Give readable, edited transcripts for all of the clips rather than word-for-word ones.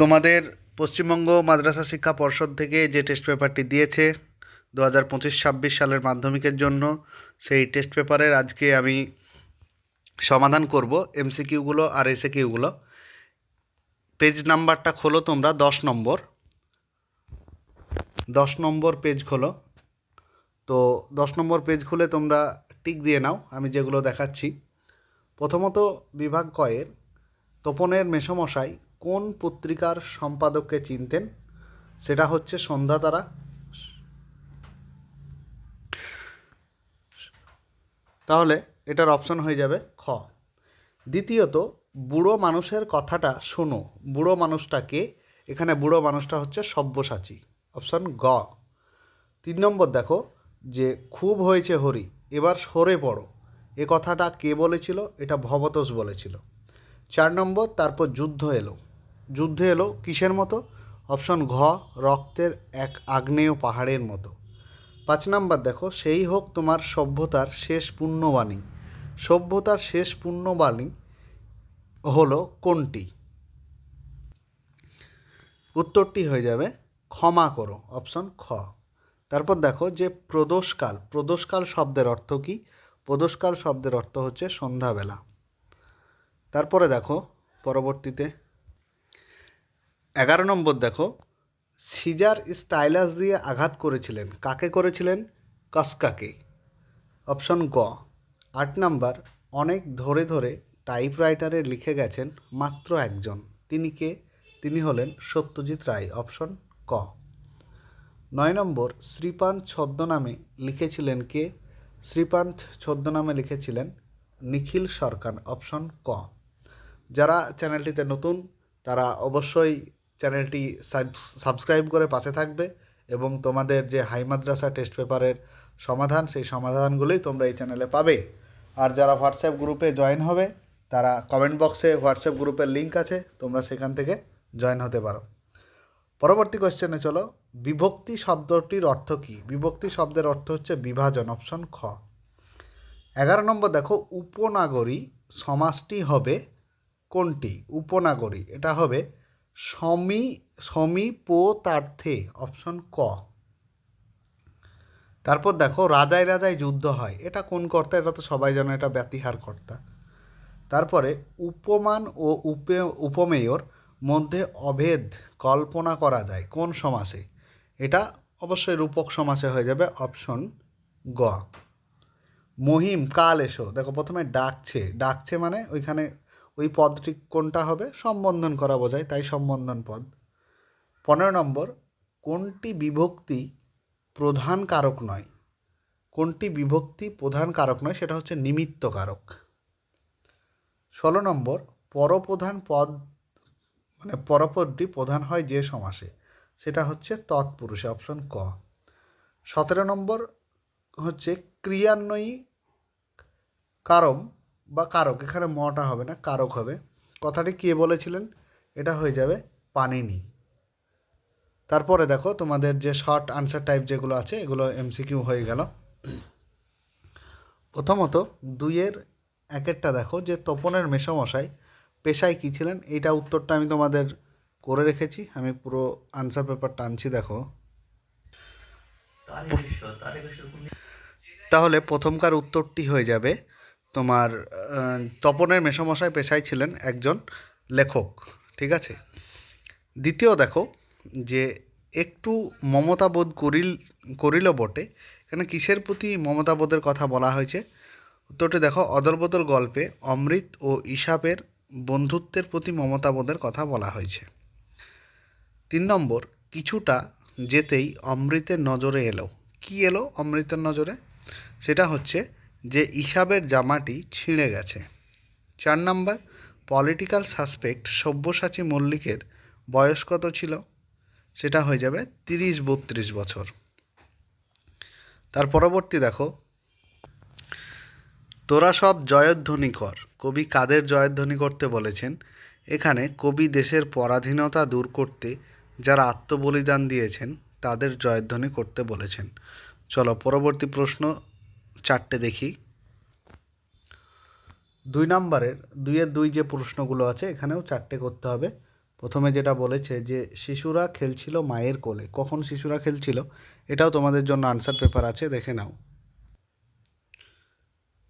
তোমাদের পশ্চিমবঙ্গ মাদ্রাসা শিক্ষা পর্ষদ থেকে যে টেস্ট পেপারটি দিয়েছে 2025-26 সালের মাধ্যমিকের জন্য, সেই টেস্ট পেপারের আজকে আমি সমাধান করব এমসিকিউগুলো আর এসএকিউগুলো। পেজ নাম্বারটা খোলো তোমরা, 10 নম্বর পেজ খোলো। তো 10 নম্বর পেজ খুলে তোমরা টিক দিয়ে নাও আমি যেগুলো দেখাচ্ছি। প্রথমত বিভাগ কয়ের তপনের মেসমশাই কোন পত্রিকার সম্পাদককে চিনতেন? সেটা হচ্ছে সন্ধ্যাতারা। তাহলে এটার অপশন হয়ে যাবে খ। দ্বিতীয়ত বুড়ো মানুষের কথাটা শোনো, বুড়ো মানুষটাকে, এখানে বুড়ো মানুষটা হচ্ছে সব্যসাচী, অপশন গ। 3 নম্বর দেখো যে খুব হয়েছে হরি, এবার সরে পড়ো, এ কথাটা কে বলেছিল? এটা ভবতোষ বলেছিল। 4 নম্বর তারপর যুদ্ধ এলো কিসের মতো? অপশন ঘ, রক্তের এক আগ্নেয় পাহাড়ের মতো। 5 নম্বর দেখো সেই হোক তোমার সভ্যতার শেষ পুণ্যবাণী, সভ্যতার শেষ পুণ্যবাণী হলো কোনটি? উত্তরটি হয়ে যাবে ক্ষমা করো, অপশন খ। তারপর দেখো যে প্রদোষকাল শব্দের অর্থ কী? প্রদোষকাল শব্দের অর্থ হচ্ছে সন্ধ্যাবেলা। তারপরে দেখো পরবর্তীতে 11 নম্বর দেখো সিজার স্টাইলাস দিয়ে আঘাত করেছিলেন, কাকে করেছিলেন? কাসকাকে, অপশন গ। 8 নম্বর অনেক ধরে ধরে টাইপরাইটারে লিখে গেছেন মাত্র একজন, তিনি কে? তিনি হলেন সত্যজিৎ রায়, অপশন ক। 9 নম্বর শ্রীপান্থ ছদ্মনামে লিখেছিলেন কে? শ্রীপান্থ ছদ্মনামে লিখেছিলেন নিখিল সরকার, অপশন ক। যারা চ্যানেলটিতে নতুন তারা অবশ্যই চ্যানেলটি সাবস্ক্রাইব করে পাশে থাকবে এবং তোমাদের যে হাই মাদ্রাসা টেস্ট পেপারের সমাধান, সেই সমাধানগুলোই তোমরা এই চ্যানেলে পাবে। আর যারা হোয়াটসঅ্যাপ গ্রুপে জয়েন হবে তারা কমেন্ট বক্সে হোয়াটসঅ্যাপ গ্রুপের লিঙ্ক আছে, তোমরা সেখান থেকে জয়েন হতে পারো। পরবর্তী কোয়েশ্চেনে চলো। বিভক্তি শব্দটির অর্থ কী? বিভক্তি শব্দের অর্থ হচ্ছে বিভাজন, অপশন খ। 11 নম্বর দেখো উপনাগরী সমাসটি হবে কোনটি? উপনাগরী এটা হবে সমীপতার্থে, অপশন ক। তারপর দেখো রাজায় রাজায় যুদ্ধ হয়, এটা কোন কর্তা? এটা তো সবাই জানে, এটা ব্যতিহার কর্তা। তারপরে উপমান ও উপমেয়র মধ্যে অভেদ কল্পনা করা যায় কোন সমাসে? এটা অবশ্যই রূপক সমাসে হয়ে যাবে, অপশন গ। মহিম কাল এসো, দেখো প্রথমে ডাকছে মানে ওইখানে ওই পদটি কোনটা হবে? সম্বোধন করা বোঝায়, তাই সম্বোধন পদ। 15 নম্বর কোনটি বিভক্তি প্রধান কারক নয়? কোনটি বিভক্তি প্রধান কারক নয়? সেটা হচ্ছে নিমিত্ত কারক। 16 নম্বর পরপ্রধান পদ মানে পরপদটি প্রধান হয় যে সমাসে, সেটা হচ্ছে তৎপুরুষে, অপশন ক। 17 নম্বর হচ্ছে ক্রিয়ান্বয়ী কারম বা কারক, এখানে মটা হবে না, কারক হবে, কথাটি কে বলেছিলেন? এটা হয়ে যাবে পাণিনি। তারপরে দেখো তোমাদের যে শর্ট আনসার টাইপ যেগুলো আছে এগুলো এমসিকিউ হয়ে গেল। প্রথমত 2-এর 1-এরটা দেখো যে তপনের মেসমশাই পেশায় কী ছিলেন? এইটা উত্তরটা আমি তোমাদের করে রেখেছি, আমি পুরো আনসার পেপারটা আনছি দেখো। তাহলে প্রথমকার উত্তরটি হয়ে যাবে তোমার তপনের মেসমশাই পেশায় ছিলেন একজন লেখক, ঠিক আছে। দ্বিতীয় দেখো যে একটু মমতাবোধ করিল বটে, এখানে কিসের প্রতি মমতাবোধের কথা বলা হয়েছে? উত্তরটি দেখো অদলবদল গল্পে অমৃত ও ইসাবের বন্ধুত্বের প্রতি মমতাবোধের কথা বলা হয়েছে। 3 নম্বর কিছুটা যেতেই অমৃতের নজরে এলো, কি এলো অমৃতের নজরে? সেটা হচ্ছে যে ইসাবের জামাটি ছিঁড়ে গেছে। 4 নম্বর পলিটিক্যাল সাসপেক্ট সব্যসাচী মল্লিকের বয়স কত ছিল? সেটা হয়ে যাবে 30-32 বছর। তার পরবর্তী দেখো তোরা সব জয়ধ্বনি কর, কবি কাদের জয়ধ্বনি করতে বলেছেন? এখানে কবি দেশের পরাধীনতা দূর করতে যারা আত্মবলিদান দিয়েছেন তাদের জয়ধ্বনি করতে বলেছেন। চলো পরবর্তী প্রশ্ন 4টে দেখি। 2 নম্বরের 2-এর 2 যে প্রশ্নগুলো আছে এখানেও 4টে করতে হবে। প্রথমে যেটা বলেছে যে শিশুরা খেলছিল মায়ের কোলে, কখন শিশুরা খেলছিল এটাও তোমাদের জন্য আনসার পেপার আছে, দেখে নাও।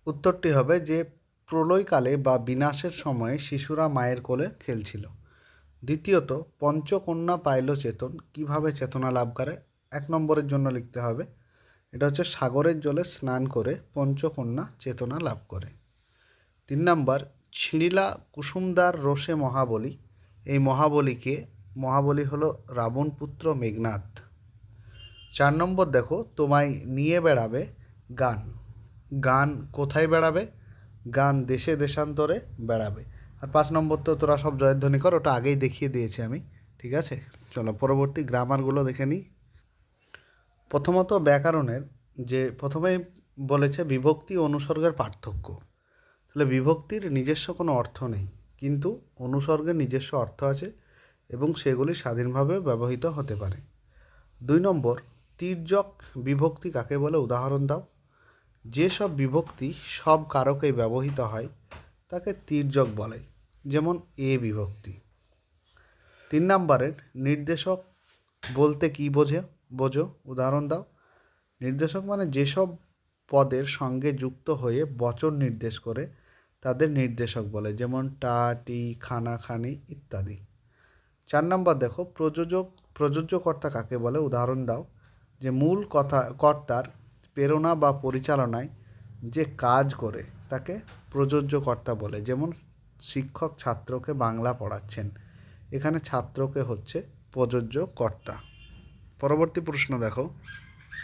উত্তরটি হবে যে প্রলয়কালে বা বিনাশের সময়ে শিশুরা মায়ের কোলে খেলছিল। দ্বিতীয়ত, পঞ্চকন্যা পাইল চেতন, কিভাবে চেতনা লাভ করে? 1 নম্বরের জন্য লিখতে হবে, এটা হচ্ছে সাগরের জলে স্নান করে পঞ্চকন্যা চেতনা লাভ করে। 3 নাম্বার, ছিঁড়িলা কুসুমদার রোষে মহাবলী, এই মহাবলীকে, মহাবলী হলো রাবণ পুত্র মেঘনাদ। 4 নম্বর দেখো, তোমায় নিয়ে বেড়াবে গান, গান কোথায় বেড়াবে? গান দেশে দেশান্তরে বেড়াবে। আর 5 নম্বর তো তোরা সব জয়ধ্বনি কর, ওটা আগেই দেখিয়ে দিয়েছি আমি, ঠিক আছে? চলো পরবর্তী গ্রামারগুলো দেখে নিই। প্রথমত ব্যাকরণের যে প্রথমেই বলেছে বিভক্তি ও অনুসর্গের পার্থক্য। তাহলে বিভক্তির নিজস্ব কোনো অর্থ নেই, কিন্তু অনুসর্গের নিজস্ব অর্থ আছে এবং সেগুলি স্বাধীনভাবে ব্যবহৃত হতে পারে। 2 নম্বর, তির্যক বিভক্তি কাকে বলে? উদাহরণ দাও। যেসব বিভক্তি সব কারকেই ব্যবহৃত হয় তাকে তির্যক বলে, যেমন এ বিভক্তি। 3 নম্বরের, নির্দেশক বলতে কী বোঝো? উদাহরণ দাও। নির্দেশক মানে যেসব পদের সঙ্গে যুক্ত হয়ে বচন নির্দেশ করে তাদের নির্দেশক বলে, যেমন টা, টি, খানা, খানি ইত্যাদি। 4 নম্বর দেখো, প্রযোজ্যকর্তা কাকে বলে? উদাহরণ দাও। যে মূল কর্তার প্রেরণা বা পরিচালনায় যে কাজ করে তাকে প্রযোজ্যকর্তা বলে, যেমন শিক্ষক ছাত্রকে বাংলা পড়াচ্ছেন, এখানে ছাত্রকে হচ্ছে প্রযোজ্যকর্তা। পরবর্তী প্রশ্ন দেখো।